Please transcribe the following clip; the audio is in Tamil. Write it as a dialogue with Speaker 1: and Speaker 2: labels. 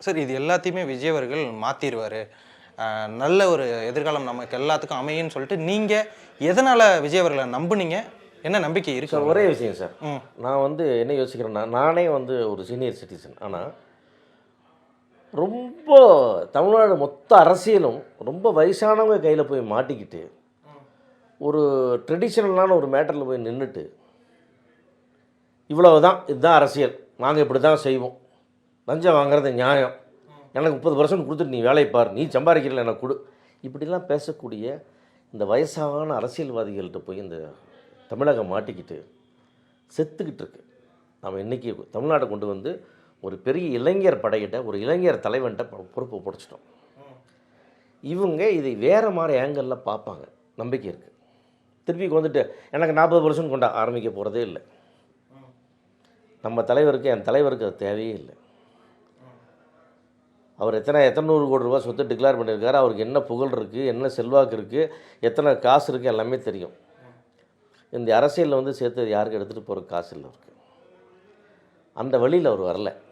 Speaker 1: சார் இது எல்லாத்தையுமே விஜய் அவர்கள் மாற்றிடுவார், நல்ல ஒரு எதிர்காலம் நமக்கு எல்லாத்துக்கும் அமையும்னு சொல்லிட்டு நீங்கள் எதனால் விஜய் அவர்களை நம்புனீங்க? என்ன நம்பிக்கை இருக்கு
Speaker 2: சார்? ஒரே விஷயம் சார், நான் வந்து என்ன யோசிக்கிறேன்னா, நானே வந்து ஒரு சீனியர் சிட்டிசன். ஆனால் ரொம்ப தமிழ்நாடு மொத்த அரசியலும் ரொம்ப வயசானவங்க கையில் போய் மாட்டிக்கிட்டு ஒரு ட்ரெடிஷ்னலான ஒரு மேட்டரில் போய் நின்றுட்டு இவ்வளவு தான், இதுதான் அரசியல், நாங்கள் இப்படி தான் செய்வோம், லஞ்சம் வாங்குறது நியாயம், எனக்கு 30% கொடுத்துட்டு நீ வேலையை பார், நீ சம்பாதிக்கிறல எனக்கு கொடு, இப்படிலாம் பேசக்கூடிய இந்த வயசான அரசியல்வாதிகள்கிட்ட போய் இந்த தமிழகம் மாட்டிக்கிட்டு செத்துக்கிட்டு இருக்கு. நம்ம இன்றைக்கி தமிழ்நாட்டை கொண்டு வந்து ஒரு பெரிய இளைஞர் படையிட்ட, ஒரு இளைஞர் தலைவன்கிட்ட பொறுப்பை பிடிச்சிட்டோம். இவங்க இதை வேறு மாதிரி ஆங்கிளில் பார்ப்பாங்க, நம்பிக்கை இருக்குது. திருப்பி வந்துட்டு எனக்கு 40% கொண்டா ஆரம்பிக்க போகிறதே இல்லை. நம்ம தலைவருக்கு, என் தலைவருக்கு அது தேவையே இல்லை. அவர் எத்தனை நூறு கோடி ரூபா சொத்து டிக்ளேர் பண்ணியிருக்காரு, அவருக்கு என்ன புகழ் இருக்குது, என்ன செல்வாக்கு இருக்குது, எத்தனை காசு இருக்குது, எல்லாமே தெரியும். இந்த அரசியலில் வந்து சேர்த்து யாருக்கு எடுத்துகிட்டு போகிற காசு இல்லை அவருக்கு. அந்த வழியில் அவர் வரல.